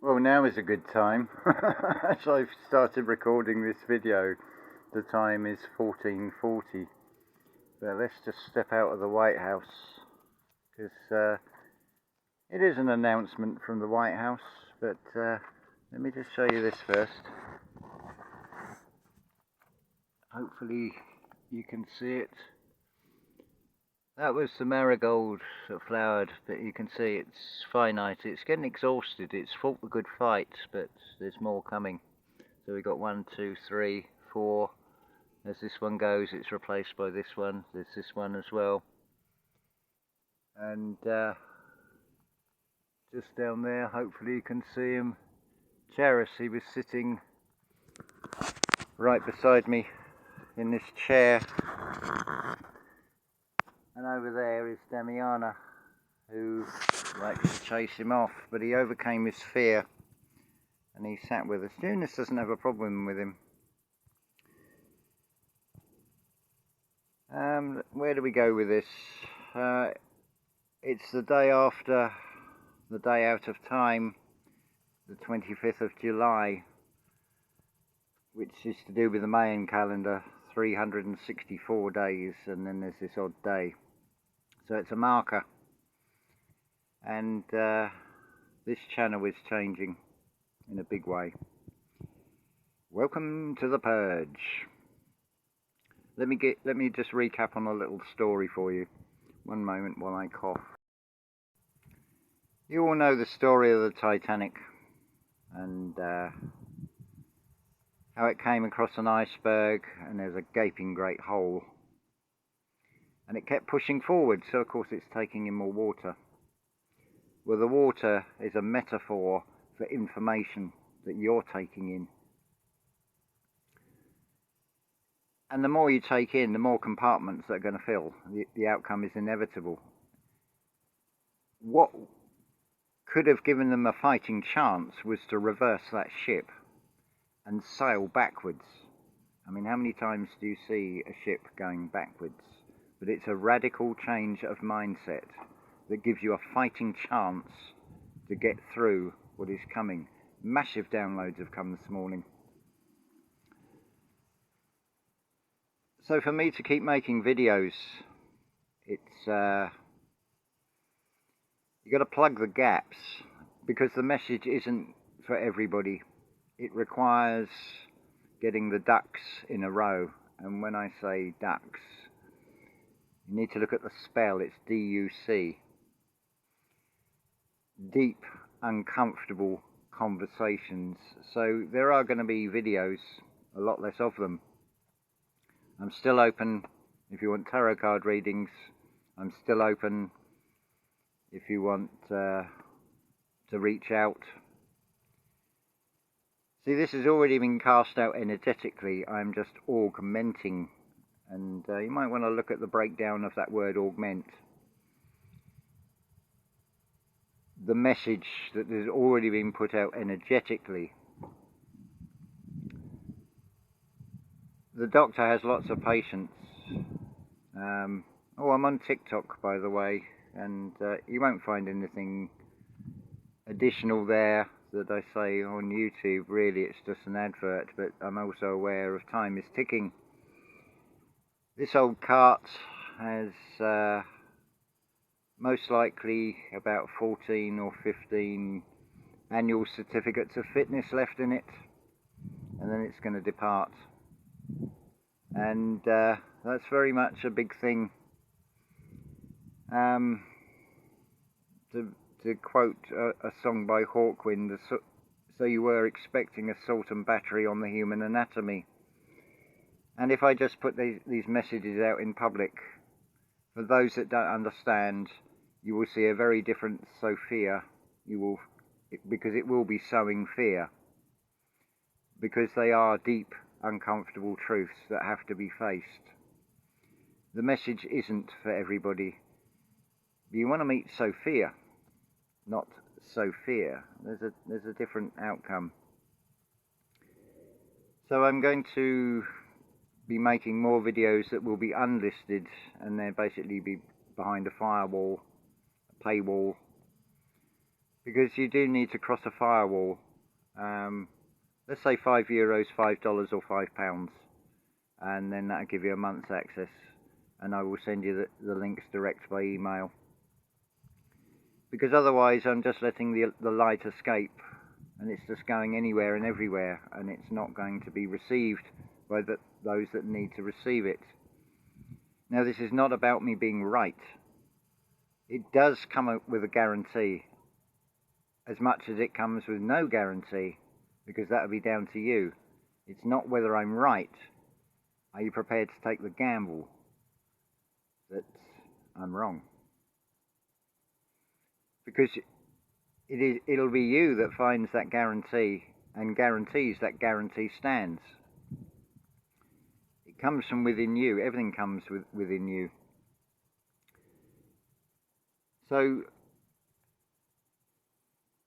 Well, now is a good time. As I've started recording this video, the time is 14:40. But let's just step out of the White House, because it is an announcement from the White House. But let me just show you this first. Hopefully you can see it. That was the marigold that flowered, but you can see it's finite. It's getting exhausted. It's fought the good fight, but there's more coming. So we got 1, 2, 3, 4. As this one goes, it's replaced by this one. There's this one as well. And just down there, hopefully you can see him. Charis, he was sitting right beside me in this chair. And over there is Damiana, who likes to chase him off, but he overcame his fear and he sat with us. Junus doesn't have a problem with him. Where do we go with this? It's the day after the day out of time, the 25th of July, which is to do with the Mayan calendar, 364 days, and then there's this odd day. So it's a marker, and this channel is changing in a big way. Welcome to the Purge. Let me just recap on a little story for you. One moment while I cough. You all know the story of the Titanic and how it came across an iceberg and there's a gaping great hole. And it kept pushing forward, so of course it's taking in more water. Well, the water is a metaphor for information that you're taking in. And the more you take in, the more compartments that are going to fill. The outcome is inevitable. What could have given them a fighting chance was to reverse that ship and sail backwards. I mean, how many times do you see a ship going backwards? But it's a radical change of mindset that gives you a fighting chance to get through what is coming. Massive downloads have come this morning. So for me to keep making videos, it's you got to plug the gaps, because the message isn't for everybody. It requires getting the ducks in a row. And when I say ducks, you need to look at the spell. It's D-U-C. Deep, uncomfortable conversations. So there are going to be videos, a lot less of them. I'm still open if you want tarot card readings. I'm still open if you want to reach out. See, this has already been cast out energetically. I'm just augmenting. And you might want to look at the breakdown of that word augment. The message that has already been put out energetically. The doctor has lots of patience. Oh, I'm on TikTok, by the way, and you won't find anything additional there that I say on YouTube. Really, it's just an advert, but I'm also aware of time is ticking. This old cart has most likely about 14 or 15 annual certificates of fitness left in it, and then it's going to depart. And that's very much a big thing. To quote a song by Hawkwind, so you were expecting assault and battery on the human anatomy. And if I just put these messages out in public, for those that don't understand, you will see a very different Sophia. Because it will be sowing fear. Because they are deep, uncomfortable truths that have to be faced. The message isn't for everybody. You want to meet Sophia, not Sophia. There's a different outcome. So I'm going to be making more videos that will be unlisted, and they'll basically be behind a firewall, a paywall, because you do need to cross a firewall. Let's say €5, $5 or £5, and then that'll give you a month's access, and I will send you the links direct by email. Because otherwise I'm just letting the light escape, and it's just going anywhere and everywhere, and it's not going to be received by those that need to receive it. Now, this is not about me being right. It does come up with a guarantee, as much as it comes with no guarantee, because that would be down to you. It's not whether I'm right. Are you prepared to take the gamble that I'm wrong? Because it'll be you that finds that guarantee and guarantees that guarantee stands. It comes from within you. Everything comes within you. So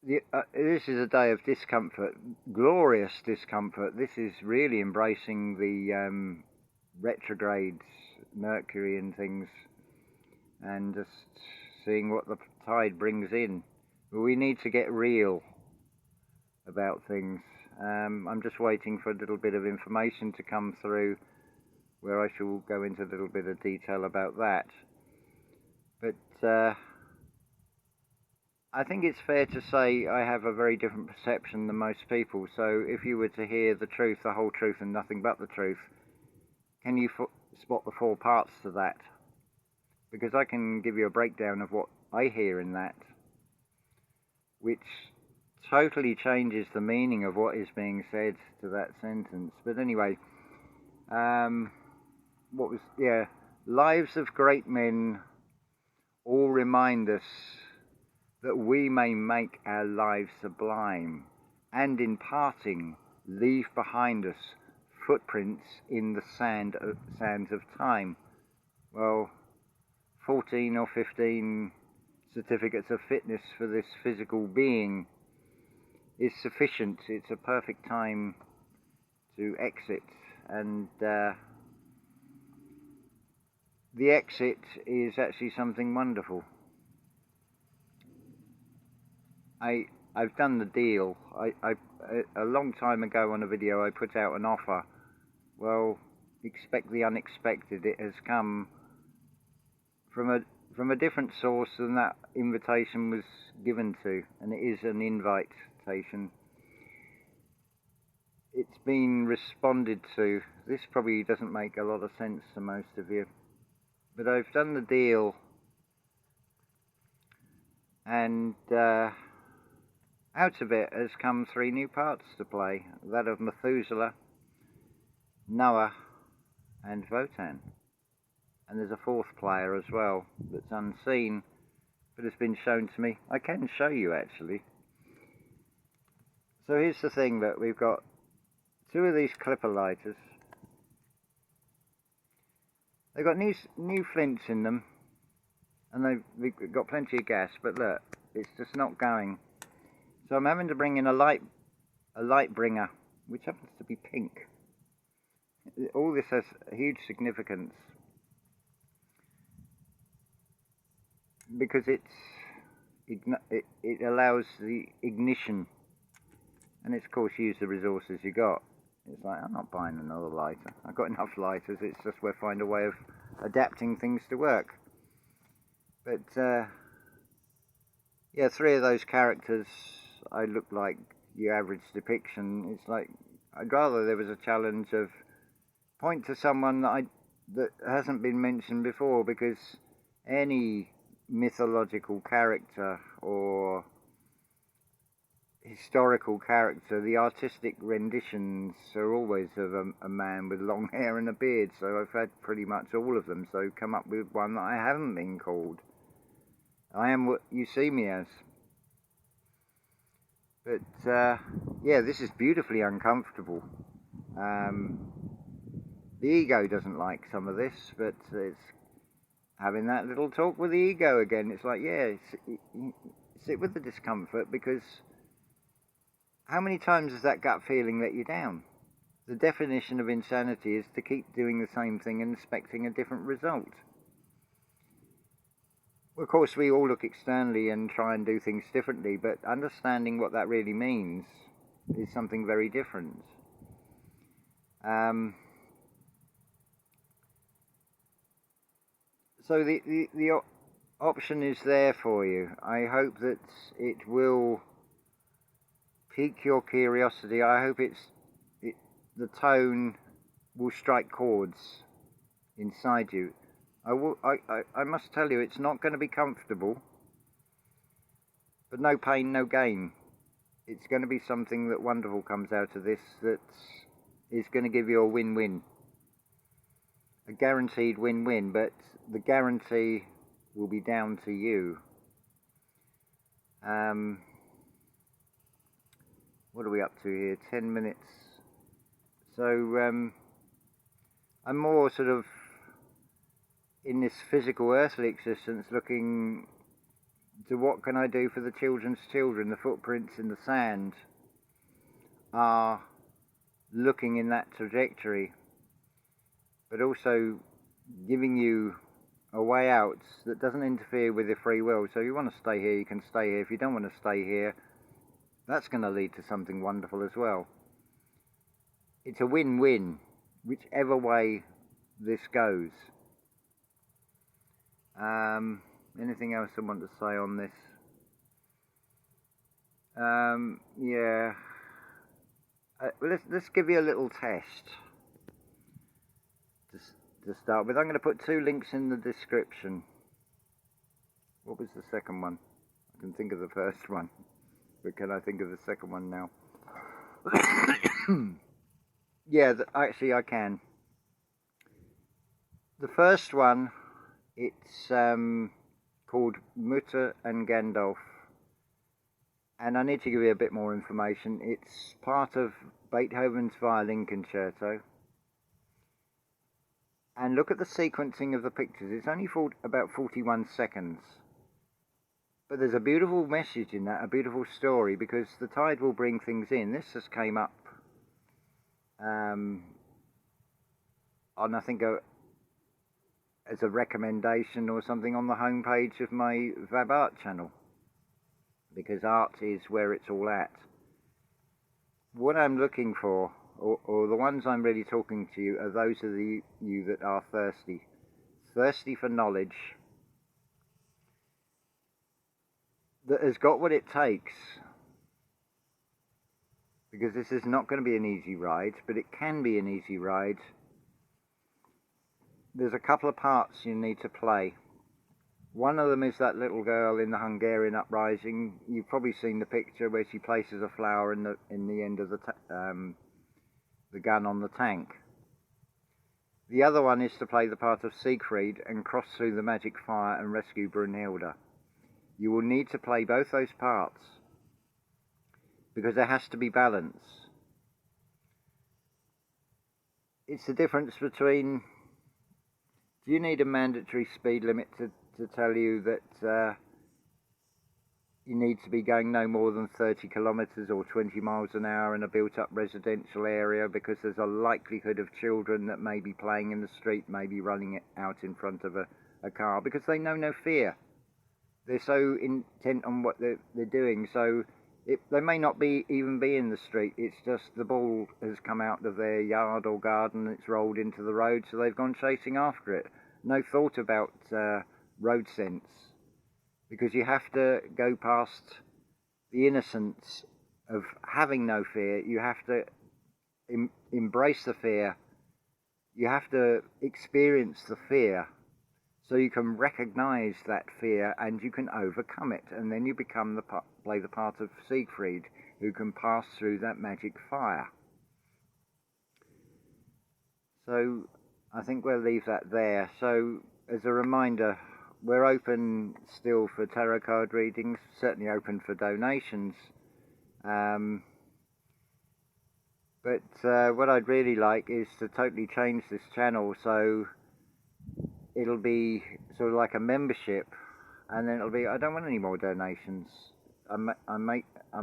this is a day of discomfort, glorious discomfort. This is really embracing the retrogrades, Mercury and things, and just seeing what the tide brings in. But we need to get real about things. I'm just waiting for a little bit of information to come through where I shall go into a little bit of detail about that. But I think it's fair to say I have a very different perception than most people. So if you were to hear the truth, the whole truth, and nothing but the truth, can you spot the 4 parts to that? Because I can give you a breakdown of what I hear in that, which totally changes the meaning of what is being said to that sentence. But anyway, lives of great men all remind us that we may make our lives sublime, and in parting leave behind us footprints in the sands of time. Well, 14 or 15 certificates of fitness for this physical being is sufficient. It's a perfect time to exit, and the exit is actually something wonderful. I've done the deal. A long time ago on a video I put out an offer. Well, expect the unexpected. It has come from a different source than that invitation was given to, and it is an invitation. It's been responded to. This probably doesn't make a lot of sense to most of you, but I've done the deal, and out of it has come 3 new parts to play, that of Methuselah, Noah, and Votan. And there's a 4th player as well that's unseen, but has been shown to me. I can show you, actually. So here's the thing, that we've got 2 of these clipper lighters. They've got new flints in them, and we've got plenty of gas, but look, it's just not going. So I'm having to bring in a light bringer, which happens to be pink. All this has huge significance, because it allows the ignition, and it's, of course, use the resources you got. It's like, I'm not buying another lighter. I've got enough lighters. It's just we'll find a way of adapting things to work. But yeah, 3 of those characters, I look like your average depiction. It's like, I'd rather there was a challenge of point to someone that hasn't been mentioned before, because any mythological character or historical character, the artistic renditions are always of a man with long hair and a beard. So I've had pretty much all of them, so come up with one that I haven't been called. I am what you see me as. But yeah, this is beautifully uncomfortable. The ego doesn't like some of this, but it's having that little talk with the ego again. It's like, yeah, sit with the discomfort, because how many times has that gut feeling let you down? The definition of insanity is to keep doing the same thing and expecting a different result. Of course, we all look externally and try and do things differently, but understanding what that really means is something very different. So the option is there for you. I hope that it will pique your curiosity. I hope the tone will strike chords inside you. I must tell you, it's not going to be comfortable, but no pain, no gain. It's going to be something that wonderful comes out of this, that is going to give you a win-win. A guaranteed win-win, but the guarantee will be down to you. What are we up to here? 10 minutes. So I'm more sort of in this physical earthly existence looking to what can I do for the children's children. The footprints in the sand are looking in that trajectory, but also giving you a way out that doesn't interfere with your free will. So if you want to stay here, you can stay here. If you don't want to stay here, that's going to lead to something wonderful as well. It's a win-win, whichever way this goes. Anything else I want to say on this? Yeah. Let's give you a little test to start with. I'm going to put 2 links in the description. What was the second one? I can think of the first one, but can I think of the second one now? Yeah, actually I can. The first one, it's called Mutter and Gandalf, and I need to give you a bit more information. It's part of Beethoven's violin concerto. And look at the sequencing of the pictures. It's only about 41 seconds. But there's a beautiful message in that, a beautiful story, because the tide will bring things in. This just came up on, I think, as a recommendation or something on the homepage of my Vab Art channel, because art is where it's all at. What I'm looking for, or the ones I'm really talking to you, are those of you that are thirsty for knowledge, that has got what it takes, because this is not going to be an easy ride, but it can be an easy ride. There's a couple of parts you need to play. One of them is that little girl in the Hungarian uprising. You've probably seen the picture where she places a flower in the end of the gun on the tank. The other one is to play the part of Siegfried and cross through the magic fire and rescue Brunhilde. You will need to play both those parts, because there has to be balance. It's the difference between, do you need a mandatory speed limit to tell you that you need to be going no more than 30 kilometres or 20 miles an hour in a built-up residential area, because there's a likelihood of children that may be playing in the street, maybe running it out in front of a car, because they know no fear. They're so intent on what they're doing, so they may not even be in the street. It's just the ball has come out of their yard or garden, it's rolled into the road, so they've gone chasing after it. No thought about road sense, because you have to go past the innocence of having no fear. You have to embrace the fear. You have to experience the fear, so you can recognize that fear and you can overcome it, and then you become play the part of Siegfried, who can pass through that magic fire. So I think we'll leave that there. So as a reminder, we're open still for tarot card readings, certainly open for donations. But what I'd really like is to totally change this channel, so it'll be sort of like a membership, and then it'll be, I don't want any more donations. I'm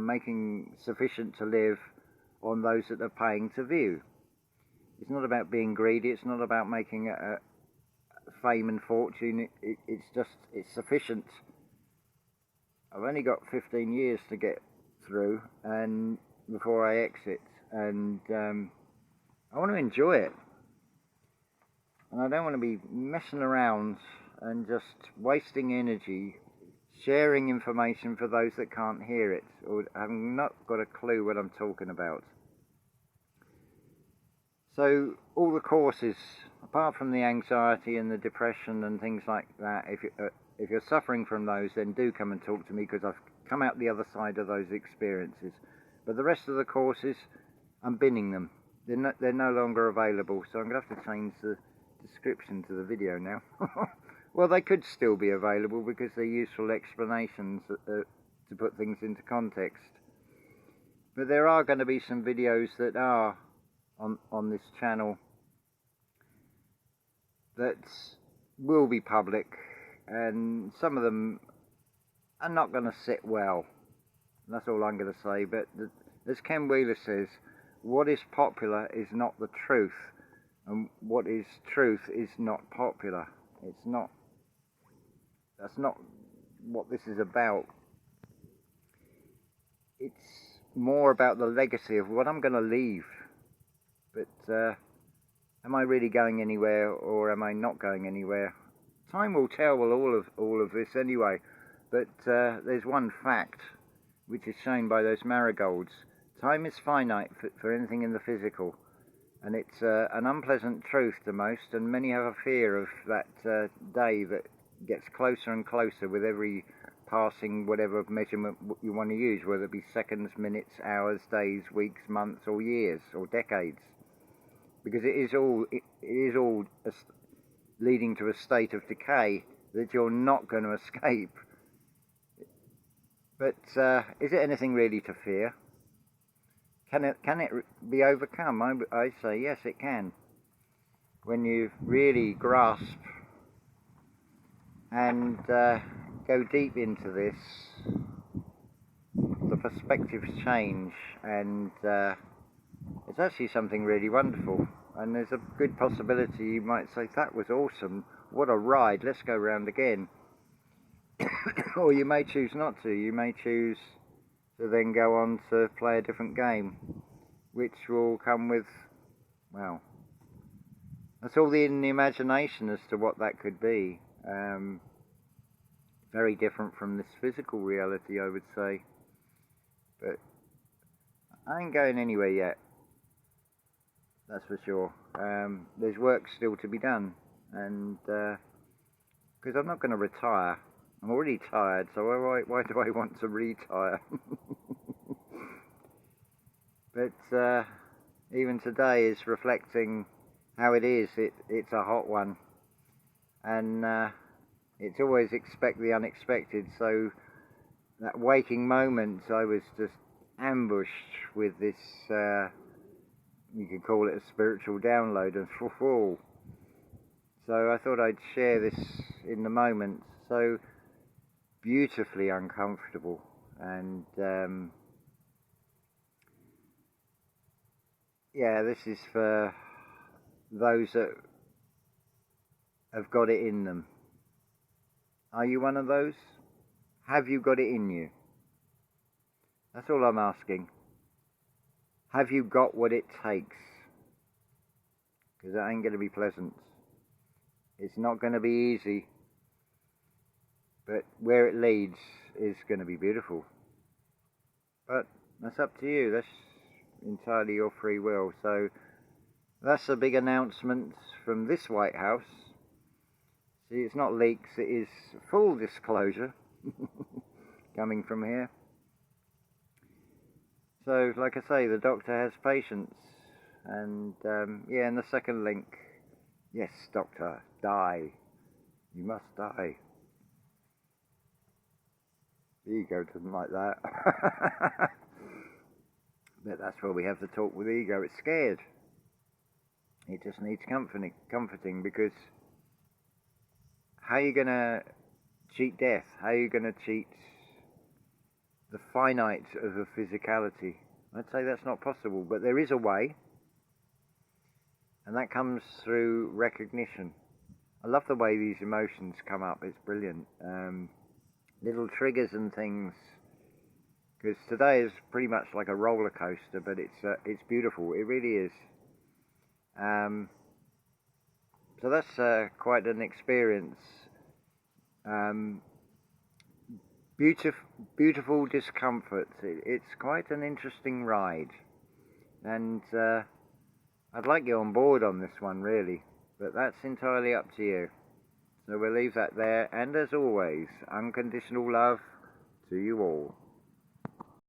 making sufficient to live on those that are paying to view. It's not about being greedy. It's not about making fame and fortune. It's sufficient. I've only got 15 years to get through and before I exit, and I want to enjoy it. And I don't want to be messing around and just wasting energy sharing information for those that can't hear it or have not got a clue what I'm talking about. So all the courses, apart from the anxiety and the depression and things like that, if you're suffering from those, then do come and talk to me, because I've come out the other side of those experiences. But the rest of the courses, I'm binning them. They're no longer available, so I'm going to have to change the description to the video now. Well, they could still be available because they're useful explanations to put things into context. But there are going to be some videos that are on this channel that will be public, and some of them are not going to sit well. That's all I'm going to say. But as Ken Wheeler says, what is popular is not the truth, and what is truth is not popular. That's not what this is about. It's more about the legacy of what I'm going to leave. But am I really going anywhere, or am I not going anywhere? Time will tell all of this anyway. But there's one fact which is shown by those marigolds. Time is finite for anything in the physical, and it's an unpleasant truth to most, and many have a fear of that day that gets closer and closer with every passing whatever measurement you want to use, whether it be seconds, minutes, hours, days, weeks, months, or years, or decades. Because it is all leading to a state of decay that you're not going to escape. But is it anything really to fear? Can it be overcome? I say yes, it can. When you really grasp and go deep into this, the perspectives change, and it's actually something really wonderful. And there's a good possibility you might say, that was awesome, what a ride, let's go round again. Or you may choose not to. You may choose to then go on to play a different game, which will come with, well, that's all in the imagination as to what that could be. Very different from this physical reality, I would say. But I ain't going anywhere yet, that's for sure. There's work still to be done, and because I'm not going to retire. I'm already tired, so why do I want to retire? But even today is reflecting how it is. It's a hot one, and it's always expect the unexpected. So that waking moment, I was just ambushed with this, you could call it a spiritual download, and so I thought I'd share this in the moment. So beautifully uncomfortable, and yeah, this is for those that have got it in them. Are you one of those? Have you got it in you? That's all I'm asking. Have you got what it takes? Because that ain't going to be pleasant. It's not going to be easy. But where it leads is going to be beautiful. But that's up to you. That's entirely your free will. So that's a big announcement from this White House. See, it's not leaks, it is full disclosure coming from here. So, like I say, the doctor has patience. And, yeah, and the second link, yes, doctor, die. You must die. The ego doesn't like that. But that's where we have to talk with the ego. It's scared. It just needs comforting, because how are you going to cheat death? How are you going to cheat the finite of a physicality? I'd say that's not possible, but there is a way, and that comes through recognition. I love the way these emotions come up. It's brilliant. Little triggers and things. Because today is pretty much like a roller coaster, but it's beautiful. It really is. So that's quite an experience. Beautiful discomfort. It's quite an interesting ride, and I'd like you on board on this one, really, but that's entirely up to you. So we'll leave that there, and as always, unconditional love to you all.